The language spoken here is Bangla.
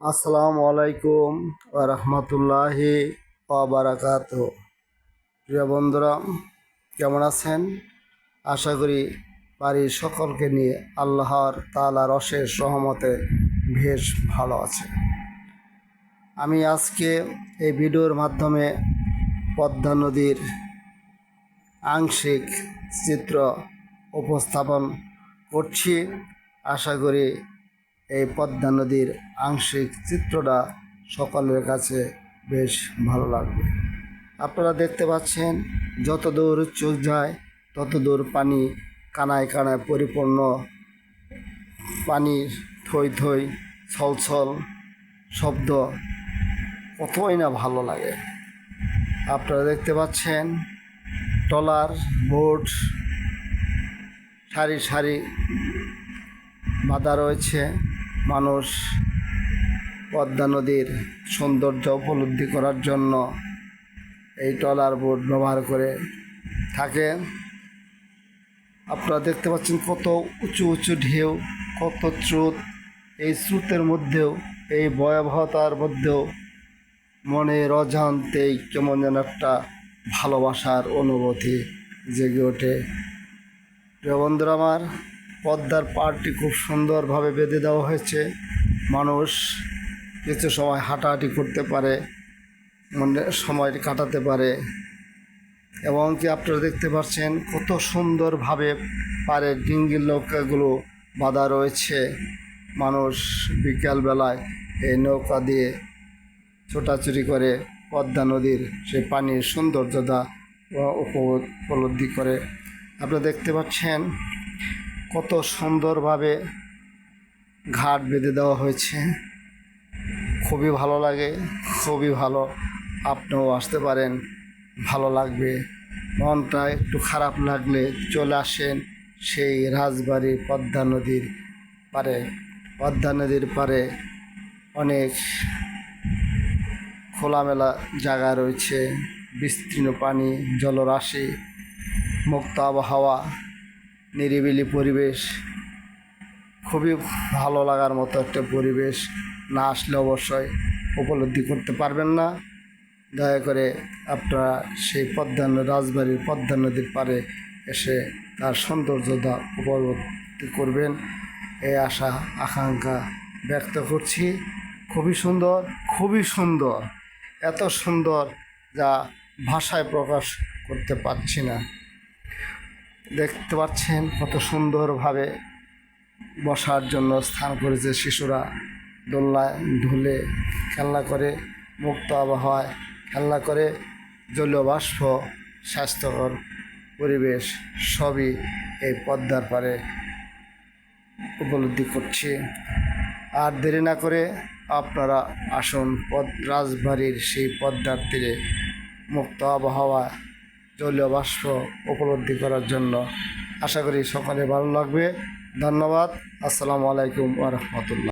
আসসালামু আলাইকুম ওয়া রাহমাতুল্লাহি ওয়া বারাকাতুহু। প্রিয় বন্ধুরা, কেমন আছেন? আশা করি বাড়ির সকলকে নিয়ে আল্লাহর তাআলার অশেষ রহমতে বেশ ভালো আছে। আমি আজকে এই ভিডিওর মাধ্যমে পদ্মা নদীর আংশিক চিত্র উপস্থাপন করছি। আশা করি এই পদ্মা নদীর আংশিক চিত্রটা সকলের কাছে বেশ ভালো লাগবে। আপনারা দেখতে পাচ্ছেন, যত দূর চোখ যায় তত দূর পানি কানায় কানায় পরিপূর্ণ, পানির থই থই ছলছল শব্দ কতই না ভালো লাগে। আপনারা দেখতে পাচ্ছেন ট্রলার, বোট সারি সারি বাঁধা রয়েছে। মানুষ পদ্মা নদীর সৌন্দর্য উপলব্ধি করার জন্য এই ট্রলার বোট ব্যবহার করে থাকে। আপনারা দেখতে পাচ্ছেন কত উঁচু উঁচু ঢেউ, কত স্রোত। এই স্রোতের মধ্যেও, এই ভয়াবহতার মধ্যেও মনের অজান্তেই কেমন যেন একটা ভালোবাসার অনুভূতি জেগে ওঠে। প্রিয় বন্ধুরা আমার, পদ্মার পাড়টি খুব সুন্দরভাবে বেঁধে দেওয়া হয়েছে। মানুষ কিছু সময় হাঁটাহাঁটি করতে পারে, সময় কাটাতে পারে। এবং কি আপনারা দেখতে পাচ্ছেন কত সুন্দরভাবে পাড়ের ডিঙ্গির নৌকাগুলো বাঁধা রয়েছে। মানুষ বিকালবেলায় এই নৌকা দিয়ে ছোটাছুটি করে পদ্মা নদীর সেই পানির সৌন্দর্যতা উপলব্ধি করে। আপনারা দেখতে পাচ্ছেন কত সুন্দরভাবে ঘাট বেঁধে দেওয়া হয়েছে। খুবই ভালো লাগে, খুবই ভালো। আপনিও আসতে পারেন, ভালো লাগবে। মনটা একটু খারাপ লাগলে চলে আসেন সেই রাজবাড়ি পদ্মা নদীর পারে। পদ্মা নদীর পারে অনেক খোলামেলা জায়গা রয়েছে, বিস্তীর্ণ পানি, জলরাশি, মুক্ত আবহাওয়া, নিরিবিলি পরিবেশ, খুবই ভালো লাগার মতো একটা পরিবেশ। না আসলে অবশ্যই উপলব্ধি করতে পারবেন না। দয়া করে আপনারা সেই রাজবাড়ির পদ্মা নদীর পাড়ে এসে তার সৌন্দর্যতা উপলব্ধি করবেন, এই আশা আকাঙ্ক্ষা ব্যক্ত করছি। খুবই সুন্দর, খুবই সুন্দর, এত সুন্দর যা ভাষায় প্রকাশ করতে পারছি না। দেখতে পাচ্ছেন কত সুন্দরভাবে বসার জন্য স্থান করেছে। শিশুরা দোলনায় ঢুলে খেলনা করে, মুক্ত আবহাওয়ায় খেলনা করে। জলীয় বাষ্প, স্বাস্থ্যকর পরিবেশ সবই এই পদ্মার পাড়ে উপলব্ধি করছি। আর দেরি না করে আপনারা আসুন রাজবাড়ির সেই পদ্মার তীরে মুক্ত আবহাওয়া, জলীয় বাষ্প উপলব্ধি করার জন্য। আশা করি সকলে ভালো লাগবে। ধন্যবাদ। আসসালামু আলাইকুম ওয়া রাহমাতুল্লাহ।